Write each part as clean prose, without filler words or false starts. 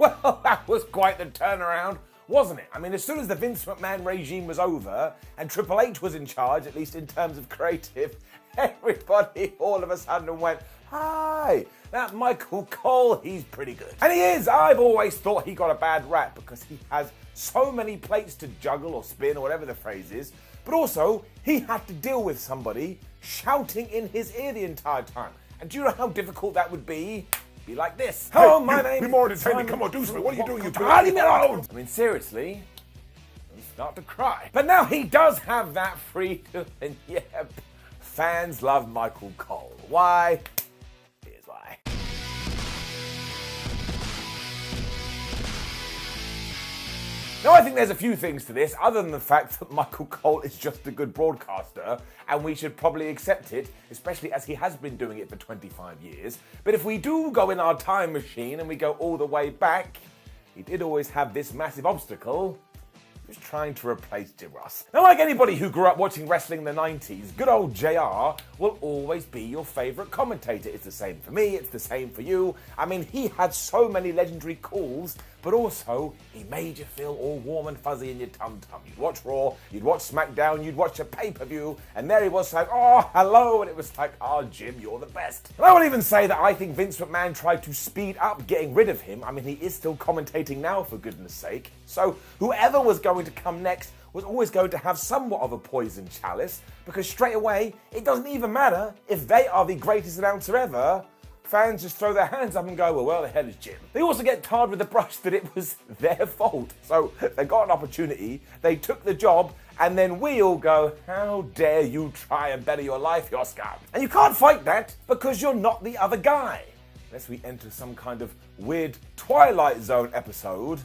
Well, that was quite the turnaround, wasn't it? I mean, as soon as the Vince McMahon regime was over and Triple H was in charge, at least in terms of creative, everybody all of a sudden went, hi, that Michael Cole, he's pretty good. And he is. I've always thought he got a bad rap because he has so many plates to juggle or spin or whatever the phrase is, but also he had to deal with somebody shouting in his ear the entire time. And do you know how difficult that would be? Be like this. Hello, my name be is more entertaining. Come on, do something. What are you doing? Leave me alone. I mean, seriously, I'm start to cry. But now he does have that freedom, and yeah, fans love Michael Cole. Why? Here's why. Now, I think there's a few things to this, other than the fact that Michael Cole is just a good broadcaster, and we should probably accept it, especially as he has been doing it for 25 years. But if we do go in our time machine and we go all the way back, he did always have this massive obstacle. He was trying to replace Jim Ross. Now, like anybody who grew up watching wrestling in the 90s, good old JR will always be your favourite commentator. It's the same for me, it's the same for you. I mean, he had so many legendary calls, but also he made you feel all warm and fuzzy in your tum-tum. You'd watch Raw, you'd watch SmackDown, you'd watch a pay-per-view, and there he was like, oh, hello, and it was like, oh, Jim, you're the best. And I will even say that I think Vince McMahon tried to speed up getting rid of him. I mean, he is still commentating now, for goodness sake. So whoever was going to come next was always going to have somewhat of a poison chalice, because straight away, it doesn't even matter if they are the greatest announcer ever. Fans just throw their hands up and go, well, where the hell is Jim? They also get tarred with the brush that it was their fault. So they got an opportunity, they took the job, and then we all go, how dare you try and better your life, you scum. And you can't fight that because you're not the other guy. Unless we enter some kind of weird Twilight Zone episode.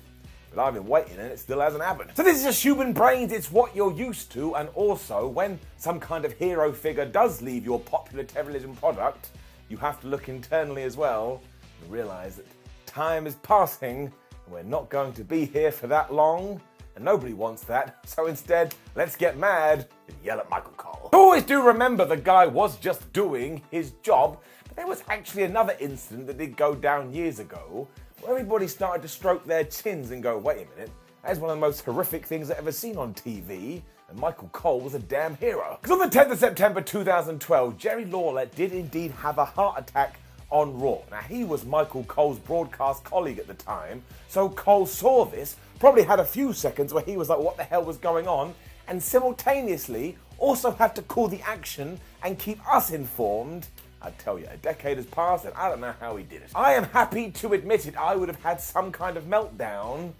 But I've been waiting and it still hasn't happened. So this is just human brains, it's what you're used to, and also when some kind of hero figure does leave your popular television product, you have to look internally as well and realise that time is passing and we're not going to be here for that long, and nobody wants that. So instead, let's get mad and yell at Michael Cole. Always do remember the guy was just doing his job, but there was actually another incident that did go down years ago where everybody started to stroke their chins and go, wait a minute, that is one of the most horrific things I've ever seen on TV. And Michael Cole was a damn hero. Because on the 10th of September 2012, Jerry Lawler did indeed have a heart attack on Raw. Now, he was Michael Cole's broadcast colleague at the time, so Cole saw this, probably had a few seconds where he was like, what the hell was going on? And simultaneously also had to call the action and keep us informed. I tell you, a decade has passed and I don't know how he did it. I am happy to admit it, I would have had some kind of meltdown.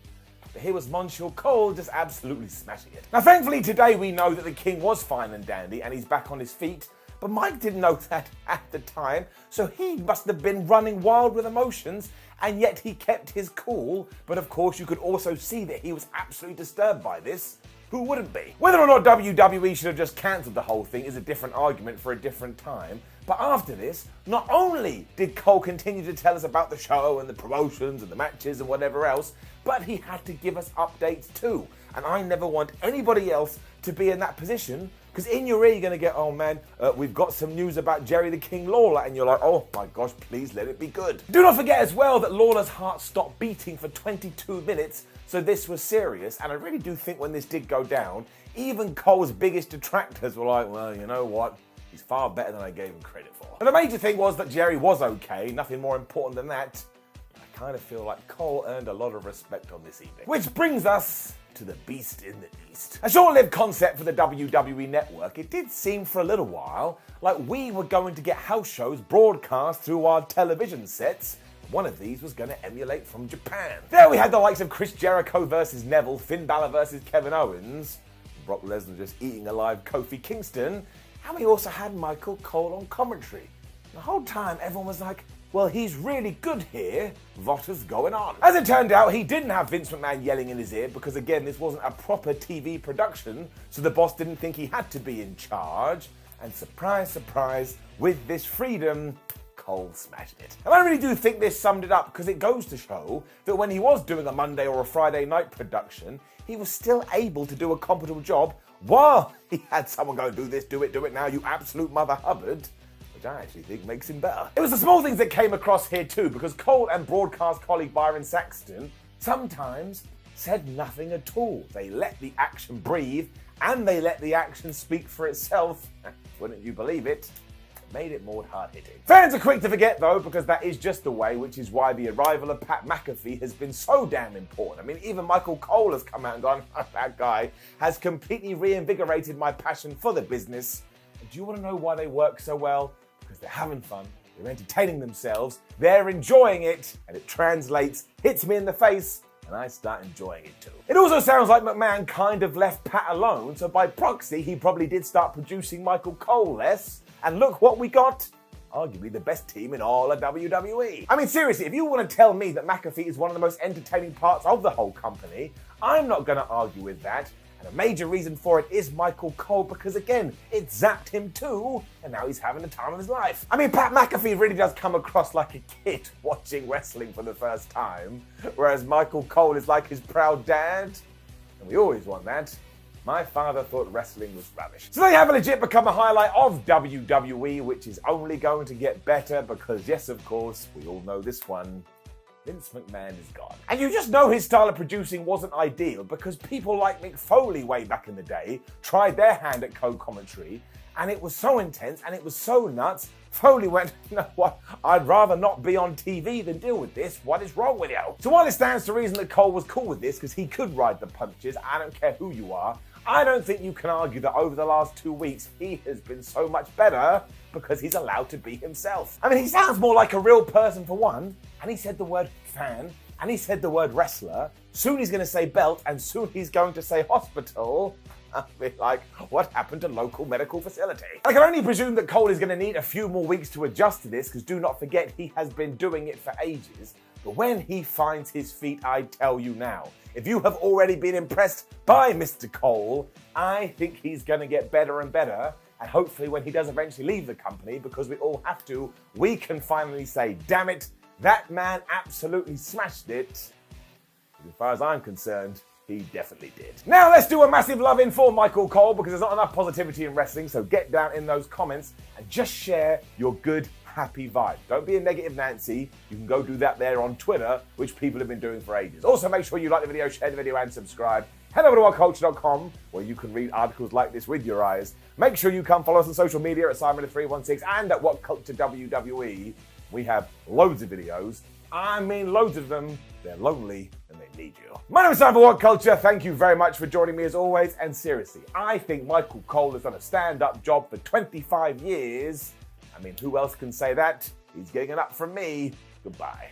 But here was Monsieur Cole just absolutely smashing it. Now, thankfully, today we know that the King was fine and dandy and he's back on his feet. But Mike didn't know that at the time, so he must have been running wild with emotions, and yet he kept his cool. But of course, you could also see that he was absolutely disturbed by this. Who wouldn't be? Whether or not WWE should have just cancelled the whole thing is a different argument for a different time. But after this, not only did Cole continue to tell us about the show and the promotions and the matches and whatever else, but he had to give us updates too. And I never want anybody else to be in that position, because in your ear you're going to get, oh man, we've got some news about Jerry the King Lawler, and you're like, oh my gosh, please let it be good. Do not forget as well that Lawler's heart stopped beating for 22 minutes, so this was serious, and I really do think when this did go down, even Cole's biggest detractors were like, well, you know what? He's far better than I gave him credit for. And the major thing was that Jerry was okay, nothing more important than that. I kind of feel like Cole earned a lot of respect on this evening. Which brings us to the Beast in the East. A short-lived concept for the WWE Network, it did seem for a little while like we were going to get house shows broadcast through our television sets. One of these was going to emulate from Japan. There we had the likes of Chris Jericho versus Neville, Finn Balor versus Kevin Owens, Brock Lesnar just eating alive Kofi Kingston, and we also had Michael Cole on commentary. The whole time everyone was like, well, he's really good here, what is going on? As it turned out, he didn't have Vince McMahon yelling in his ear because, again, this wasn't a proper TV production, so the boss didn't think he had to be in charge. And surprise, surprise, with this freedom, Cole smashed it. And I really do think this summed it up, because it goes to show that when he was doing a Monday or a Friday night production, he was still able to do a competent job while he had someone go, do this, do it now, you absolute mother Hubbard. which I actually think makes him better. It was the small things that came across here too, because Cole and broadcast colleague Byron Saxton sometimes said nothing at all. They let the action breathe, and they let the action speak for itself. Wouldn't you believe it? Made it more hard-hitting. Fans are quick to forget though, because that is just the way, which is why the arrival of Pat McAfee has been so damn important. I mean, even Michael Cole has come out and gone, that guy has completely reinvigorated my passion for the business. And do you want to know why they work so well? Because they're having fun, they're entertaining themselves, they're enjoying it, and it translates, hits me in the face, and I start enjoying it too. It also sounds like McMahon kind of left Pat alone, so by proxy, he probably did start producing Michael Cole less. And look what we got. Arguably the best team in all of WWE. I mean, seriously, if you want to tell me that McAfee is one of the most entertaining parts of the whole company, I'm not going to argue with that. And a major reason for it is Michael Cole, because again, it zapped him too, and now he's having the time of his life. I mean, Pat McAfee really does come across like a kid watching wrestling for the first time, whereas Michael Cole is like his proud dad, and we always want that. My father thought wrestling was rubbish. So they have legit become a highlight of WWE, which is only going to get better because, yes, of course, we all know this one. Vince McMahon is gone. And you just know his style of producing wasn't ideal because people like Mick Foley way back in the day tried their hand at co-commentary, and it was so intense and it was so nuts. Foley went, you know what, I'd rather not be on TV than deal with this. What is wrong with you? So while it stands to reason that Cole was cool with this because he could ride the punches, I don't care who you are, I don't think you can argue that over the last 2 weeks, he has been so much better because he's allowed to be himself. I mean, he sounds more like a real person for one, and he said the word fan, and he said the word wrestler. Soon he's going to say belt, and soon he's going to say hospital. I'll be like, what happened to local medical facility? I can only presume that Cole is going to need a few more weeks to adjust to this, because do not forget, he has been doing it for ages. But when he finds his feet, I tell you now, if you have already been impressed by Mr. Cole, I think he's going to get better and better. And hopefully when he does eventually leave the company, because we all have to, we can finally say, damn it, that man absolutely smashed it. As far as I'm concerned, he definitely did. Now let's do a massive love in for Michael Cole, because there's not enough positivity in wrestling, so get down in those comments and just share your good, happy vibe. Don't be a negative Nancy. You can go do that there on Twitter, which people have been doing for ages. Also, make sure you like the video, share the video, and subscribe. Head over to whatculture.com, where you can read articles like this with your eyes. Make sure you come follow us on social media at Simon316 and at WhatCultureWWE. We have loads of videos. I mean, loads of them. They're lonely and they need you. My name is Simon for What Culture. Thank you very much for joining me as always. And seriously, I think Michael Cole has done a stand-up job for 25 years. I mean, who else can say that? He's getting it up from me. Goodbye.